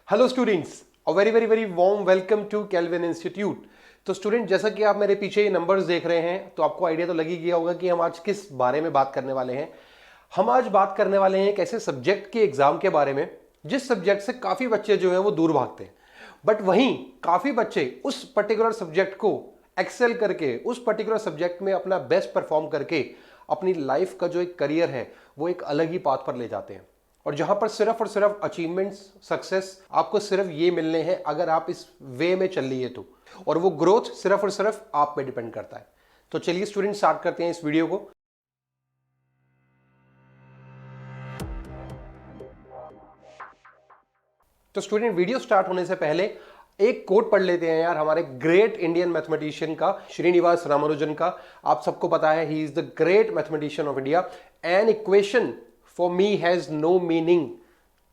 Hello students, a very very very warm welcome to Kelvin institute. तो student, जैसा कि आप मेरे पीछे ये नंबर्स देख रहे हैं तो आपको आइडिया तो लग ही गया होगा कि हम आज किस बारे में बात करने वाले हैं। हम आज बात करने वाले हैं एक ऐसे सब्जेक्ट के एग्जाम के बारे में जिस सब्जेक्ट से काफी बच्चे जो है वो दूर भागते हैं, बट वहीं काफी बच्चे उस पर्टिकुलर सब्जेक्ट को एक्सेल करके उस पर्टिकुलर सब्जेक्ट में अपना बेस्ट परफॉर्म करके अपनी लाइफ का जो एक करियर है वो एक अलग ही पाथ पर ले जाते हैं। और जहां पर सिर्फ और सिर्फ अचीवमेंट्स, सक्सेस आपको सिर्फ ये मिलने हैं अगर आप इस वे में चल लिए तो, और वो ग्रोथ सिर्फ और सिर्फ आप पे डिपेंड करता है। तो चलिए स्टूडेंट, स्टार्ट करते हैं इस वीडियो को। तो स्टूडेंट, वीडियो स्टार्ट होने से पहले एक कोट पढ़ लेते हैं यार, हमारे ग्रेट इंडियन मैथमेटिशियन का, श्रीनिवास रामानुजन का। आप सबको पता है he is the great mathematician of India. An equation for me has no meaning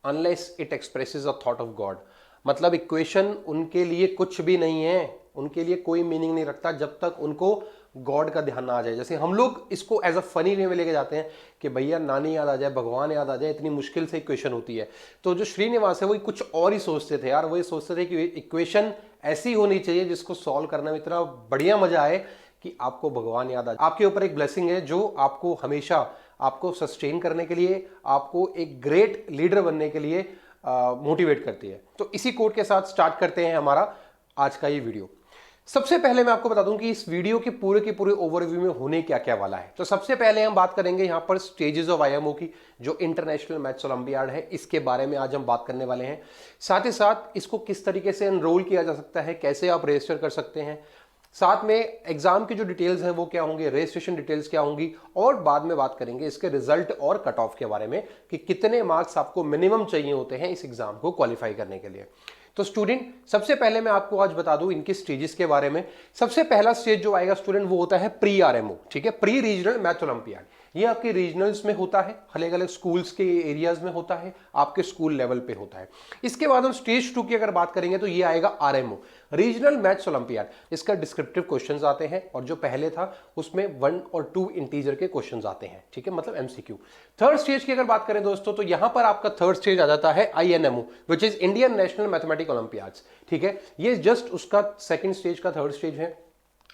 unless it expresses a thought of God. मतलब इक्वेशन उनके लिए कुछ भी नहीं है, उनके लिए कोई मीनिंग नहीं रखता जब तक उनको गॉड का ध्यान ना आ जाए। जैसे हम लोग इसको एज अ फनी वे में लेके जाते हैं कि भैया नानी याद आ जाए, भगवान याद आ जाए, इतनी मुश्किल से इक्वेशन होती है। तो जो श्रीनिवास है वो कुछ और ही सोचते थे यार, वो ये सोचते थे कि इक्वेशन ऐसी होनी चाहिए जिसको सॉल्व करने में इतना बढ़िया मजा आए कि आपको भगवान याद आ जाए। आपके ऊपर एक ब्लेसिंग है जो आपको हमेशा आपको सस्टेन करने के लिए, आपको एक ग्रेट लीडर बनने के लिए मोटिवेट करती है। तो इसी कोट के साथ स्टार्ट करते हैं हमारा आज का ये वीडियो। सबसे पहले मैं आपको बता दूं कि इस वीडियो के पूरे ओवरव्यू में होने क्या क्या वाला है। तो सबसे पहले हम बात करेंगे यहां पर स्टेजेस ऑफ आईएमओ की, जो इंटरनेशनल मैथ्स ओलंपियाड है, इसके बारे में आज हम बात करने वाले हैं। साथ ही साथ इसको किस तरीके से एनरोल किया जा सकता है, कैसे आप रजिस्टर कर सकते हैं, साथ में एग्जाम की जो डिटेल्स हैं वो क्या होंगे, रजिस्ट्रेशन डिटेल्स क्या होंगी, और बाद में बात करेंगे इसके रिजल्ट और कट ऑफ के बारे में कि कितने मार्क्स आपको मिनिमम चाहिए होते हैं इस एग्जाम को क्वालिफाई करने के लिए। तो स्टूडेंट, सबसे पहले मैं आपको आज बता दूं इनके स्टेजेस के बारे में। सबसे पहला स्टेज जो आएगा स्टूडेंट वो होता है प्री आरएमओ, ठीक है, प्री रीजनल मैथ ओलंपियाड। ये आपके रीजनल्स में होता है, अलग अलग स्कूल्स के एरियाज में होता है, आपके स्कूल लेवल पे होता है। इसके बाद हम स्टेज 2 की अगर बात करेंगे तो ये आएगा आरएमओ, रीजनल मैथ्स ओलंपियाड। इसका डिस्क्रिप्टिव क्वेश्चंस आते हैं और जो पहले था उसमें 1 और 2 इंटीजर के क्वेश्चंस आते हैं, ठीक है, मतलब एमसीक्यू। थर्ड स्टेज की अगर बात करें दोस्तों तो यहां पर आपका थर्ड स्टेज आ जाता है INMO, which is Indian national mathematic olympiads, ठीक है। ये जस्ट उसका सेकंड स्टेज का थर्ड स्टेज है।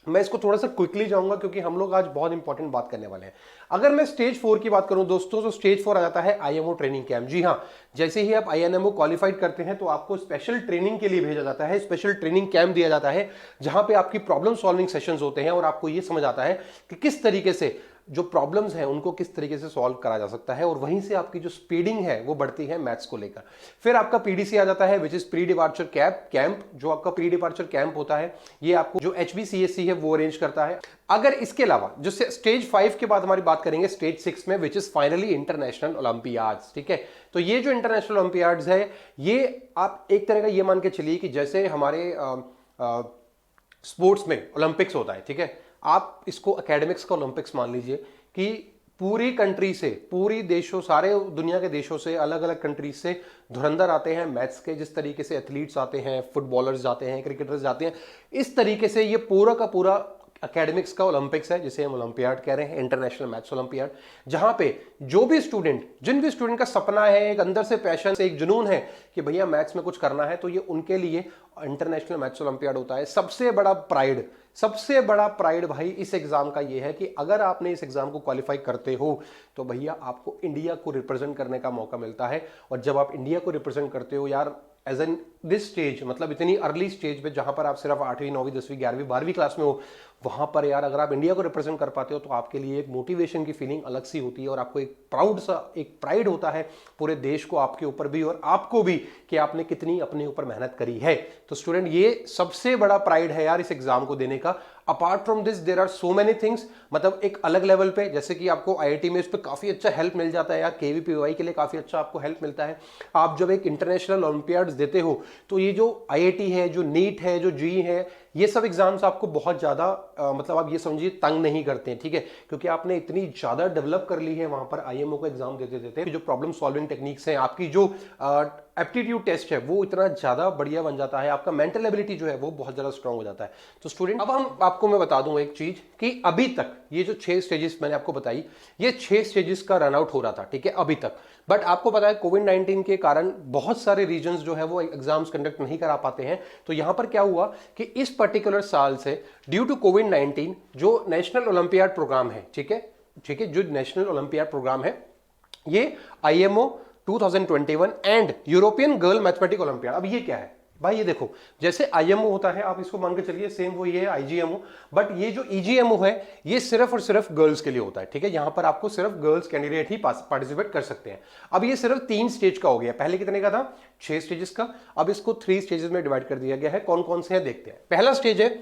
मैं इसको थोड़ा सा क्विकली जाऊंगा क्योंकि हम लोग आज बहुत इंपॉर्टेंट बात करने वाले हैं। अगर मैं स्टेज 4 की बात करूं दोस्तों तो स्टेज 4 आ जाता है आईएमओ ट्रेनिंग कैंप। जी हां, जैसे ही आप आईएनएमओ क्वालिफाइड करते हैं तो आपको स्पेशल ट्रेनिंग के लिए भेजा जाता है, स्पेशल ट्रेनिंग कैंप दिया जाता है जहां पे आपकी प्रॉब्लम सॉल्विंग सेशंस होते हैं और आपको यह समझ आता है कि किस तरीके से जो प्रॉब्लम्स हैं उनको किस तरीके से सॉल्व करा जा सकता है, और वहीं से आपकी जो स्पीडिंग है वो बढ़ती है मैथ्स को लेकर। फिर आपका पीडीसी आ जाता है, which is pre departure camp. जो आपका प्री डिपार्चर कैंप होता है ये आपको जो एचबीसीएससी है वो अरेंज करता है। अगर इसके अलावा जो स्टेज 5 के बाद हमारी बात करेंगे स्टेज 6 में, which is finally international Olympiads, ठीक है। तो ये जो इंटरनेशनल ओलंपियाड्स है ये आप एक तरह का ये मान के चलिए कि जैसे हमारे स्पोर्ट्स में ओलंपिक्स होता है, ठीक है, आप इसको एकेडमिक्स का ओलंपिक्स मान लीजिए कि पूरी कंट्री से, पूरी देशों, सारे दुनिया के देशों से, अलग अलग कंट्रीज से धुरंधर आते हैं मैथ्स के। जिस तरीके से एथलीट्स आते हैं, फुटबॉलर्स जाते हैं, क्रिकेटर्स जाते हैं, इस तरीके से ये पूरा का पूरा एकेडमिक्स का ओलंपिक्स है जिसे हम ओलंपियाड कह रहे हैं, इंटरनेशनल मैथ्स ओलंपियाड। जहां पे जो भी स्टूडेंट, जिन भी स्टूडेंट का सपना है, एक अंदर से पैशन से, एक जुनून है कि भैया मैथ्स में कुछ करना है, तो ये उनके लिए इंटरनेशनल मैथ्स ओलंपियाड होता है। सबसे बड़ा प्राइड भाई इस एग्जाम का ये है कि अगर आपने इस एग्जाम को क्वालिफाई करते हो तो भैया आपको इंडिया को रिप्रेजेंट करने का मौका मिलता है। और जब आप इंडिया को रिप्रेजेंट करते हो यार एज एन दिस स्टेज, मतलब इतनी अर्ली स्टेज पे जहां पर आप सिर्फ 8वीं 9वीं 10वीं 11वीं 12वीं क्लास में हो, वहां पर यार अगर आप इंडिया को रिप्रेजेंट कर पाते हो तो आपके लिए एक मोटिवेशन की फीलिंग अलग सी होती है और आपको एक प्राइड होता है पूरे देश को आपके ऊपर भी और आपको भी कि आपने कितनी अपने ऊपर मेहनत करी है। तो स्टूडेंट, ये सबसे बड़ा प्राइड है यार इस एग्जाम को देने का। Apart from this there are so many things, मतलब एक अलग लेवल पे जैसे कि आपको आईआईटी में इस पे काफी अच्छा हेल्प मिल जाता है यार, केवीपीवाई के लिए काफी अच्छा आपको हेल्प मिलता है। आप जब एक इंटरनेशनल ओलंपियाड्स देते हो तो ये जो आईआईटी है, जो नीट है, जो जी है, ये सब एग्जाम्स आपको बहुत ज्यादा मतलब आप ये समझिए तंग नहीं करते हैं, ठीक है, क्योंकि आपने इतनी ज्यादा डेवलप कर ली है वहां पर आईएमओ को एग्जाम देते देते। जो प्रॉब्लम सॉल्विंग टेक्निक्स हैं, आपकी जो एप्टीट्यूड टेस्ट है वो इतना ज्यादा बढ़िया बन जाता है, आपका मेंटल एबिलिटी जो है वो बहुत ज्यादा स्ट्रांग हो जाता है। तो स्टूडेंट, अब हम आपको मैं बता दूं एक चीज कि अभी तक ये जो 6 स्टेजेस मैंने आपको बताई, ये 6 स्टेजेस का रन आउट हो रहा था, ठीक है, अभी तक। बट आपको पता है कोविड-19 के कारण बहुत सारे रीजन्स जो है वो एग्जाम्स कंडक्ट नहीं करा पाते हैं। तो यहां पर क्या हुआ कि इस पर्टिकुलर साल से ड्यू टू कोविड-19 जो नेशनल ओलंपियाड प्रोग्राम है, ठीक है, जो नेशनल ओलंपियाड प्रोग्राम है, ये IMO 2021 and European girl mathematic olympiad. अब ये क्या है भाई, ये देखो, जैसे IMO होता है, आप इसको मान के चलिए सेम वो ये है IGMO, बट ये जो EGMO है ये सिर्फ और सिर्फ गर्ल्स के लिए होता है, ठीक है। यहां पर आपको सिर्फ गर्ल्स कैंडिडेट ही पार्टिसिपेट कर सकते हैं। अब ये सिर्फ 3 स्टेज का हो गया, पहले कितने का था, 6 स्टेजेस का, अब इसको 3 स्टेजेस में डिवाइड कर दिया गया है। कौन कौन से हैं देखते हैं। पहला स्टेज है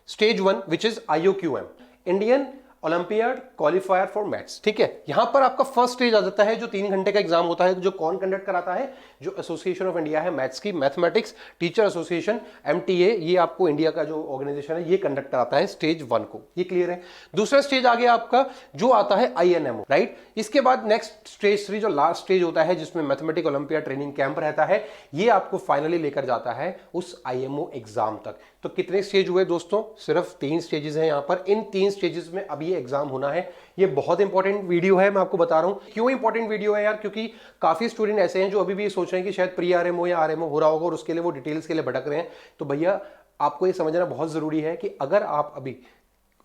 stage 1 which is IOQM, Indian olympiad qualifier for maths, ठीक है। यहां पर आपका फर्स्ट स्टेज आ जाता है जो 3 घंटे का एग्जाम होता है, जो कौन कंडक्ट कराता है, जो एसोसिएशन ऑफ इंडिया है मैथ्स की, मैथमेटिक्स टीचर एसोसिएशन MTA, ये आपको इंडिया का जो ऑर्गेनाइजेशन है ये कंडक्ट कराता है स्टेज 1 को, ये क्लियर है। दूसरा स्टेज आ गया आपका जो आता है INMO, राइट। इसके बाद नेक्स्ट स्टेज 3 जो लास्ट स्टेज होता है जिसमें मैथमेटिक ओलंपियाड ट्रेनिंग कैंप रहता है, ये आपको फाइनली लेकर जाता है उस IMO एग्जाम तक। तो कितने स्टेज हुए दोस्तों, सिर्फ 3 स्टेजेस हैं यहां पर। इन 3 स्टेजेस में अब ये एग्जाम होना है। ये बहुत इंपॉर्टेंट वीडियो है, मैं आपको बता रहा हूं क्यों इंपॉर्टेंट वीडियो है यार, क्योंकि काफी स्टूडेंट ऐसे हैं जो अभी भी ये सोच रहे हैं कि शायद प्री RMO या RMO हो रहा होगा और उसके लिए वो डिटेल्स के लिए भटक रहे हैं। तो भैया आपको ये समझना बहुत जरूरी है कि अगर आप अभी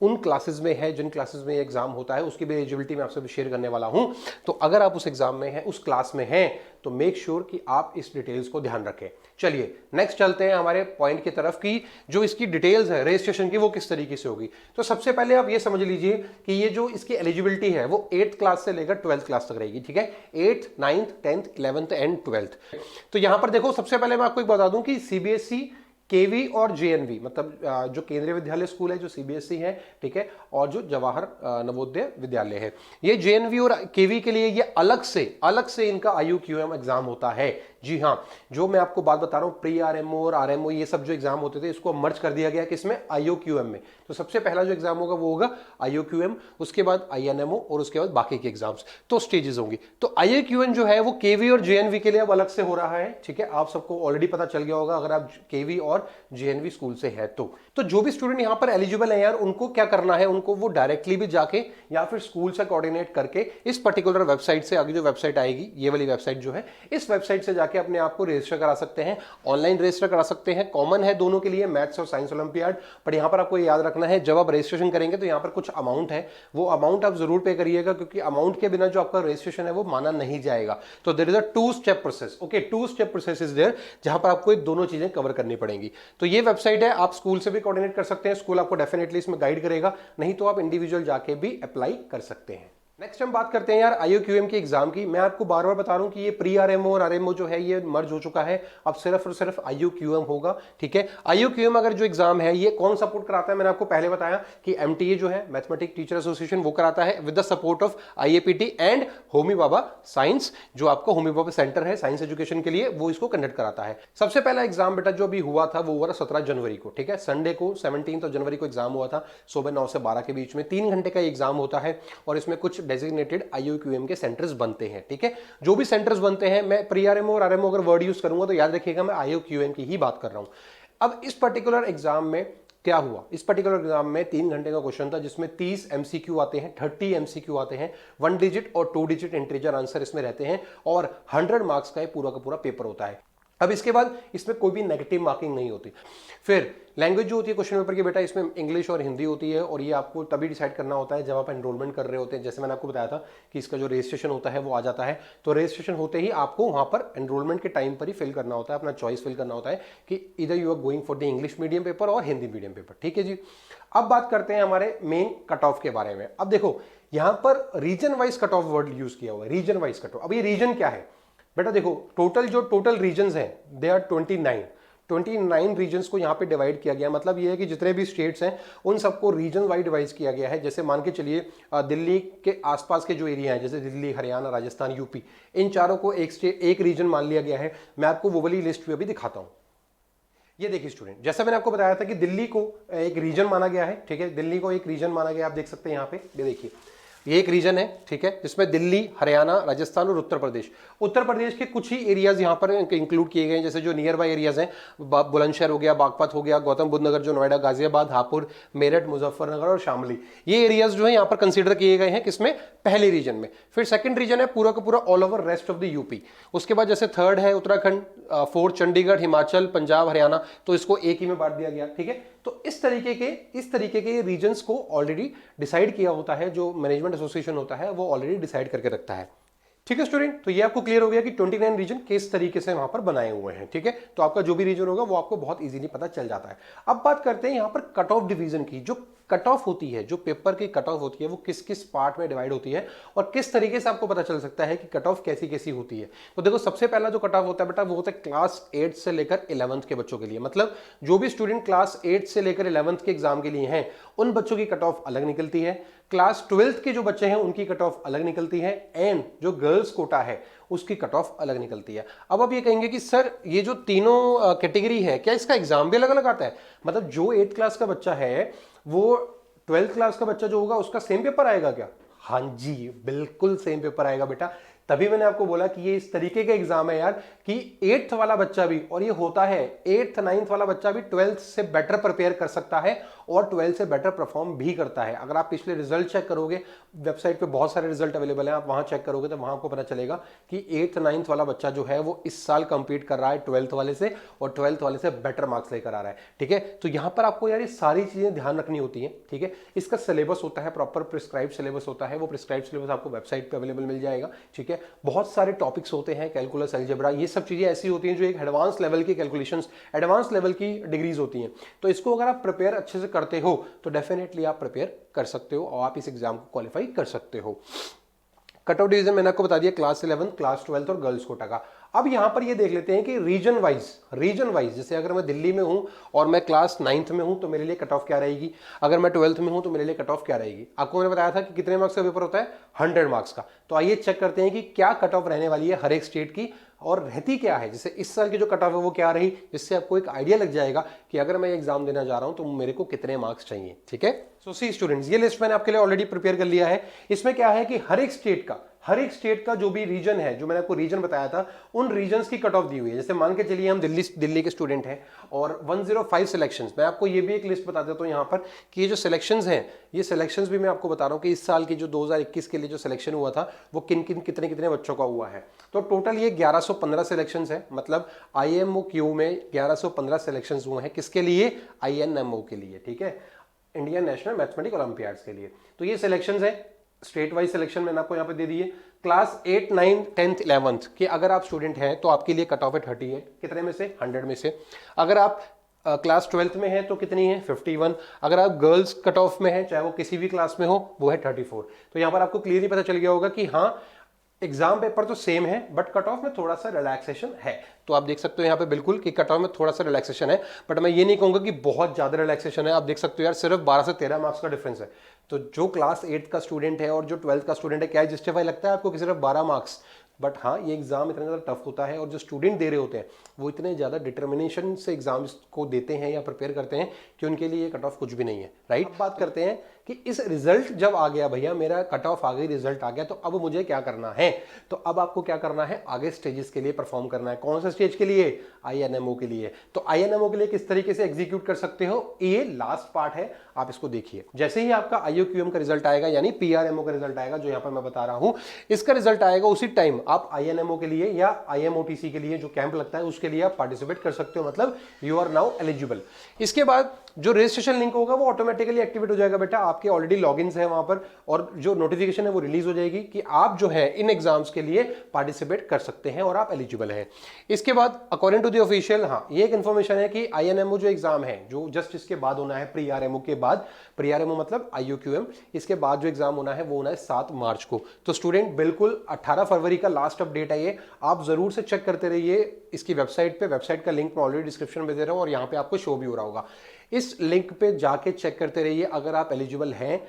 उन क्लासेस में है जिन क्लासेस में एग्जाम होता है, उसकी भी एलिजिबिलिटी मैं आपसे शेयर करने वाला हूं। तो अगर आप उस एग्जाम में हैं, उस क्लास में हैं, तो मेक श्योर कि आप इस डिटेल्स को ध्यान रखें। चलिए नेक्स्ट चलते हैं हमारे पॉइंट की तरफ कि जो इसकी डिटेल्स है रजिस्ट्रेशन की वो किस तरीके से होगी। तो सबसे पहले आप ये समझ लीजिए कि ये जो इसकी एलिजिबिलिटी है वो 8th क्लास से लेकर 12th क्लास तक रहेगी, ठीक है। 8th, 9th, 10th, 11th and 12th। तो यहां पर देखो, सबसे पहले मैं आपको एक बता दूं कि CBSE, KV और JNV, मतलब जो केंद्रीय विद्यालय स्कूल है जो CBSE है, ठीक है, और जो जवाहर नवोदय विद्यालय है, ये JNV और KV के लिए ये अलग से इनका IOQM एग्जाम होता है। जी हाँ, जो मैं आपको बात बता रहा हूं प्री RMO और RMO ये सब जो एग्जाम होते थे, इसको मर्ज कर दिया गया किसमें, IOQM में। तो सबसे पहला जो एग्जाम होगा वो होगा IOQM, उसके बाद INMO और उसके बाद बाकी के एग्जाम्स, तो स्टेजेस होंगी। तो IOQM जो है वो KV और JNV के लिए अब अलग से हो रहा है, ठीक है। आप सबको ऑलरेडी पता चल गया होगा अगर आप KV और JNV स्कूल से है तो जो भी स्टूडेंट यहां पर एलिजिबल है यार, उनको क्या करना है, उनको वो डायरेक्टली भी जाके या फिर स्कूल से कोऑर्डिनेट करके इस पर्टिकुलर वेबसाइट से, आगे जो वेबसाइट आएगी ये वाली वेबसाइट जो है, इस वेबसाइट से जाके अपने आप को रजिस्टर करा सकते हैं, ऑनलाइन रजिस्टर करा सकते हैं। कॉमन है दोनों के लिए, मैथ्स और साइंस ओलंपियाड। पर यहां पर आपको याद रखना है, जब आप रजिस्ट्रेशन करेंगे तो यहां पर कुछ अमाउंट है, वो अमाउंट आप जरूर पे करिएगा, क्योंकि अमाउंट के बिना जो आपका रजिस्ट्रेशन है वो माना नहीं जाएगा। तो there is a two step process, okay, two step process is there, जहां पर आपको दोनों चीजें कवर करनी पड़ेंगी। तो ये वेबसाइट है, आप स्कूल से भी कोऑर्डिनेट कर सकते हैं, स्कूल आपको डेफिनेटली इसमें गाइड करेगा, नहीं तो आप इंडिविजुअल जाके भी अप्लाई कर सकते हैं। नेक्स्ट हम बात करते हैं यार IOQM की एग्जाम की। मैं आपको बार बार बता रहा हूं कि ये प्री RMO और RMO जो है ये मर्ज हो चुका है, अब सिर्फ और सिर्फ IOQM होगा, ठीक है। IOQM अगर जो एग्जाम है ये कौन सपोर्ट कराता है, मैंने आपको पहले बताया कि MTA जो है मैथमेटिक्स टीचर एसोसिएशन वो कराता है with the support of IAPT and Homi Bhabha science, जो आपको होमी भाभा सेंटर है साइंस एजुकेशन के लिए, वो इसको कंडक्ट कराता है। सबसे पहला एग्जाम बेटा जो अभी हुआ था वो हुआ था 17 जनवरी को, ठीक है, संडे को 17 जनवरी को एग्जाम हुआ था, सुबह 9 से 12 के बीच में। 3 घंटे का एग्जाम होता है और इसमें कुछ डेजिग्नेटेड IOQM के सेंटर्स बनते हैं, ठीक है। जो भी सेंटर्स बनते हैं, मैं प्री RMO और RMO अगर वर्ड यूज करूंगा तो याद रखिएगा मैं IOQM की ही बात कर रहा हूं। अब इस पर्टिकुलर एग्जाम में क्या हुआ, इस पर्टिकुलर एग्जाम में 3 घंटे का क्वेश्चन था जिसमें 30 MCQ आते हैं, 30 MCQ आते हैं, 1 डिजिट और 2 डिजिट इंटीजर आंसर इसमें रहते हैं और 100 मार्क्स का पूरा का पूरा पेपर होता है। अब इसके बाद इसमें कोई भी नेगेटिव मार्किंग नहीं होती। फिर लैंग्वेज जो होती है क्वेश्चन पेपर की बेटा, इसमें इंग्लिश और हिंदी होती है, और ये आपको तभी डिसाइड करना होता है जब आप एनरोलमेंट कर रहे होते हैं। जैसे मैंने आपको बताया था कि इसका जो रजिस्ट्रेशन होता है वो आ जाता है, तो रजिस्ट्रेशन होते ही आपको वहां पर एनरोलमेंट के टाइम पर ही फिल करना होता है, अपना चॉइस फिल करना होता है कि इधर you are going for the English medium paper और हिंदी मीडियम पेपर, ठीक है जी। अब बात करते हैं हमारे मेन कट ऑफ के बारे में। अब देखो यहां पर region wise cut off word use किया हुआ है, रीजन वाइज कट ऑफ। अब ये रीजन क्या है बेटा, देखो टोटल रीजन्स हैं दे आर 29 रीजन्स को यहाँ पे डिवाइड किया गया। मतलब ये है कि जितने भी स्टेट्स हैं उन सबको रीजन वाइज डिवाइड किया गया है। जैसे मान के चलिए दिल्ली के आसपास के जो एरिया हैं, जैसे दिल्ली, हरियाणा, राजस्थान, यूपी, इन चारों को एक रीजन मान लिया गया है। मैं आपको वो वाली लिस्ट भी अभी दिखाता हूँ। ये देखिए स्टूडेंट, जैसा मैंने आपको बताया था कि दिल्ली को एक रीजन माना गया है, ठीक है, दिल्ली को एक रीजन माना गया, आप देख सकते हैं यहाँ पे, ये देखिए ये एक रीजन है, ठीक है, जिसमें दिल्ली, हरियाणा, राजस्थान और उत्तर प्रदेश के कुछ ही एरियाज यहाँ पर इंक्लूड किए गए हैं, जैसे जो नियर बाई एरियाज हैं, बुलंदशहर हो गया, बागपत हो गया, गौतम बुद्ध नगर जो नोएडा, गाजियाबाद, हापुड़, मेरठ, मुजफ्फरनगर और शामली, ये एरियाज जो है यहाँ पर कंसीडर किए गए हैं किसमें, पहले रीजन में। फिर सेकंड रीजन है पूरा का पूरा all over rest of the UP. उसके बाद जैसे थर्ड है उत्तराखंड, फोर्थ चंडीगढ़, हिमाचल, पंजाब, हरियाणा, तो इसको एक ही में बांट दिया गया, ठीक है। तो इस तरीके के रीजन्स को ऑलरेडी डिसाइड किया होता है, जो मैनेजमेंट एसोसिएशन होता है वो ऑलरेडी डिसाइड करके रखता है, ठीक है स्टूडेंट। तो ये आपको क्लियर हो गया कि 29 रीजन किस तरीके से वहां पर बनाए हुए हैं, ठीक है। तो आपका जो भी रीजन होगा वो आपको बहुत इजीली पता चल जाता है। अब बात करते हैं यहां पर कट ऑफ डिवीजन की। जो कट ऑफ होती है, जो पेपर की कट ऑफ होती है, वो किस किस पार्ट में डिवाइड होती है और किस तरीके से आपको पता चल सकता है कि कट ऑफ कैसी कैसी होती है। तो देखो, सबसे पहला जो कट ऑफ होता है बेटा, वो होता है क्लास 8 से लेकर 11th के बच्चों के लिए। मतलब जो भी स्टूडेंट क्लास 8 से लेकर 11th के एग्जाम के लिए हैं, उन बच्चों की कट ऑफ अलग निकलती है। क्लास 12th के जो बच्चे हैं उनकी कट ऑफ अलग निकलती है, एंड जो गर्ल्स कोटा है उसकी कट ऑफ अलग निकलती है। अब आप ये कहेंगे कि सर ये जो तीनों कैटेगरी है, क्या इसका एग्जाम भी अलग अलग आता है? मतलब जो 8th क्लास का बच्चा है वो 12th क्लास का बच्चा जो होगा उसका सेम पेपर आएगा क्या? हाँ जी, बिल्कुल सेम पेपर आएगा बेटा। तभी मैंने आपको बोला कि ये इस तरीके का एग्जाम है यार कि 8th वाला बच्चा भी, और ये होता है 8th 9th वाला बच्चा भी 12th से बेटर प्रिपेयर कर सकता है और 12th से बेटर परफॉर्म भी करता है। अगर आप पिछले रिजल्ट चेक करोगे, वेबसाइट पे बहुत सारे रिजल्ट अवेलेबल हैं, आप वहां चेक करोगे तो वहां आपको पता चलेगा कि 8th 9th वाला बच्चा जो है वो इस साल कंपीट कर रहा है 12th वाले से, और 12th वाले से बेटर मार्क्स लेकर आ रहा है, ठीक है। तो यहां पर आपको यार ये सारी चीजें ध्यान रखनी होती है, ठीक है। इसका सिलेबस होता है, प्रॉपर प्रिस्क्राइब सिलेबस होता है, वो प्रिस्क्राइब सिलेबस आपको वेबसाइट पे अवेलेबल मिल जाएगा, ठीक है। बहुत सारे टॉपिक्स होते हैं, कैलकुलस, अलजेब्रा, ये सब चीजें ऐसी होती हैं जो एक एडवांस लेवल की कैलकुलेशंस, एडवांस लेवल की डिग्रीज होती हैं। तो इसको अगर आप प्रिपेयर अच्छे से करते हो तो डेफिनेटली आप प्रिपेयर कर सकते हो और आप इस एग्जाम को क्वालिफाई कर सकते हो। कट ऑफ डिवीजन मैंने आपको बता दिया क्लास 11, क्लास 12 और गर्ल्स कोटा का। अब यहां पर ये देख लेते हैं कि रीजन वाइज जैसे अगर मैं दिल्ली में हूं और मैं क्लास 9th में हूं तो मेरे लिए कट ऑफ क्या रहेगी, अगर मैं 12th में हूं तो मेरे लिए कट ऑफ क्या रहेगी। आपको मैंने बताया था कि कितने मार्क्स का पेपर होता है, 100 मार्क्स का। तो आइए चेक करते हैं कि क्या कट ऑफ रहने वाली है हर एक स्टेट की और रहती क्या है। जैसे इस साल की जो कट ऑफ है वो क्या रही, जिससे आपको एक आइडिया लग जाएगा कि अगर मैं एग्जाम देना जा रहा हूं तो मेरे को कितने मार्क्स चाहिए, ठीक है। सो सी स्टूडेंट्स, ये लिस्ट मैंने आपके लिए ऑलरेडी प्रिपेयर कर लिया है। इसमें क्या है कि हर एक स्टेट का जो भी रीजन है, जो मैंने आपको रीजन बताया था, उन रीजन्स की कट ऑफ दी हुई है। जैसे मान के चलिए हम दिल्ली के स्टूडेंट हैं और 105 सिलेक्शंस, मैं आपको ये भी एक लिस्ट बता देता हूं यहां पर कि ये जो सिलेक्शंस हैं, ये सिलेक्शंस भी मैं आपको बता रहा हूं कि इस साल की जो 2021 के लिए जो सिलेक्शन हुआ था वो कितने बच्चों का हुआ है। तो टोटल ये 1115 सिलेक्शंस है। मतलब IMOQ में 1115 सिलेक्शंस हुए हैं, किसके लिए, INMO के लिए, ठीक है, इंडियन नेशनल मैथमेटिक्स ओलंपियाड्स के लिए। तो ये सिलेक्शंस है, स्टेट वाइज सिलेक्शन मैंने आपको यहां पे दे दिए। क्लास 8, 9, 10th, 11th के अगर आप स्टूडेंट हैं तो आपके लिए कट ऑफ है 38, कितने में से, 100 में से। अगर आप क्लास 12th में है तो कितनी है, 51। अगर आप गर्ल्स कट ऑफ में है, चाहे वो किसी भी क्लास में हो, वो है 34। तो यहां पर आपको क्लियरली पता चल गया होगा कि हाँ, एग्जाम पेपर तो सेम है बट कट ऑफ में थोड़ा सा रिलैक्सेशन है। तो आप देख सकते हो यहाँ पे बिल्कुल कि कट ऑफ में थोड़ा सा रिलैक्सेशन है, बट मैं ये नहीं कहूंगा कि बहुत ज्यादा रिलैक्सेशन है। आप देख सकते हो यार सिर्फ 12 से 13 मार्क्स का डिफरेंस है। तो जो क्लास 8 का स्टूडेंट है और जो 12th का स्टूडेंट है, क्या जस्टिफाई लगता है आपको कि सिर्फ 12 मार्क्स? बट हाँ, ये एग्जाम इतना ज़्यादा टफ होता है और जो स्टूडेंट दे रहे होते हैं वो इतने ज़्यादा डिटर्मिनेशन से एग्जाम्स को देते हैं या प्रिपेयर करते हैं कि उनके लिए कट ऑफ कुछ भी नहीं है, राइट। अब बात करते हैं कि इस रिजल्ट जब आ गया, भैया मेरा कट ऑफ आ गई, रिजल्ट आ गया, तो अब मुझे क्या करना है। तो अब आपको क्या करना है, आगे स्टेजेस के लिए परफॉर्म करना है। कौन सा स्टेज के लिए, INMO के लिए। तो INMO के लिए किस तरीके से एग्जीक्यूट कर सकते हो, ये लास्ट पार्ट है, आप इसको देखिए। जैसे ही आपका IOQM का रिजल्ट आएगा, यानी PRMO का रिजल्ट आएगा, जो यहां पर मैं बता रहा हूं, इसका रिजल्ट आएगा उसी टाइम आप INMO के लिए या IMOTC के लिए जो कैंप लगता है उसके लिए आप पार्टिसिपेट कर सकते हो। मतलब यू आर नाउ एलिजिबल। इसके बाद जो रजिस्ट्रेशन लिंक होगा वो ऑटोमेटिकली एक्टिवेट हो जाएगा बेटा। आपके ऑलरेडी लॉगिन्स है वहां पर और जो नोटिफिकेशन है वो रिलीज हो जाएगी कि आप जो है इन एग्जाम्स के लिए पार्टिसिपेट कर सकते हैं और आप एलिजिबल हैं। इसके बाद अकॉर्डिंग टू द ऑफिशियल, हाँ, ये एक इंफॉर्मेशन है कि INMO जो एग्जाम है, जो जस्ट इसके बाद होना है, प्री RMO के बाद, प्री RMO मतलब IOQM, इसके बाद जो एग्जाम होना है वो होना है 7 मार्च को। तो स्टूडेंट बिल्कुल 18 फरवरी का लास्ट अपडेट है ये, आप जरूर से चेक करते रहिए इसकी वेबसाइट पे। वेबसाइट का लिंक मैं ऑलरेडी डिस्क्रिप्शन में दे रहा हूं और यहाँ पे आपको शो भी हो रहा होगा। इस लिंक पे जाके चेक करते रहिए। अगर आप एलिजिबल हैं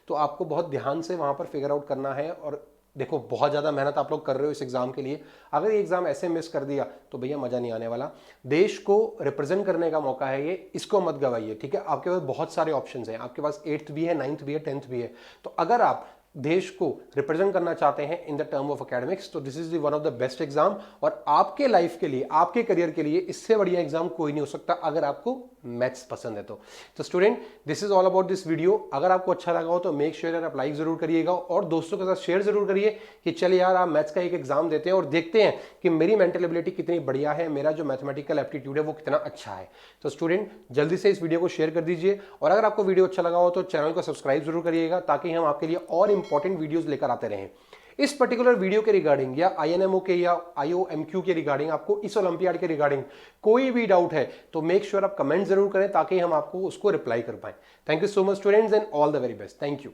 तो आपको बहुत ध्यान से वहां पर फिगर आउट करना है। और देखो, बहुत ज़्यादा मेहनत आप लोग कर रहे हो इस एग्जाम के लिए। अगर ये एग्जाम ऐसे मिस कर दिया तो भैया मजा नहीं आने वाला। देश को रिप्रेजेंट करने का मौका है ये, इसको मत गवाइए, ठीक है। आपके पास बहुत सारे ऑप्शंस हैं, आपके पास 8th भी है, 9th भी है, 10th भी है। तो अगर आप देश को रिप्रेजेंट करना चाहते हैं in the term of academics, तो this is one of the best exam. और आपके लाइफ के लिए, आपके करियर के लिए इससे बढ़िया एग्जाम कोई नहीं हो सकता अगर आपको मैथ्स पसंद है तो student, this is all about this video. अगर आपको अच्छा लगा हो तो मेक श्योर यार आप लाइक जरूर करिएगा और दोस्तों के साथ शेयर जरूर करिए कि चलिए यार आप मैथ्स का एक एग्जाम देते हैं और देखते हैं कि मेरी मेंटल एबिलिटी कितनी बढ़िया है, मेरा जो मैथमेटिकल एप्टीट्यूड है वो कितना अच्छा है। तो स्टूडेंट, जल्दी से इस वीडियो को शेयर कर दीजिए और अगर आपको वीडियो अच्छा लगा हो तो चैनल को सब्सक्राइब जरूर करिएगा ताकि हम आपके लिए और इंपॉर्टेंट वीडियोस लेकर आते रहें। इस पर्टिकुलर वीडियो के रिगार्डिंग या आईएनएमओ के या आईओएमक्यू के रिगार्डिंग, आपको इस ओलंपियाड के रिगार्डिंग कोई भी डाउट है तो मेक श्योर आप कमेंट जरूर करें ताकि हम आपको उसको रिप्लाई कर पाए। Thank you so much students and all the very best. Thank you.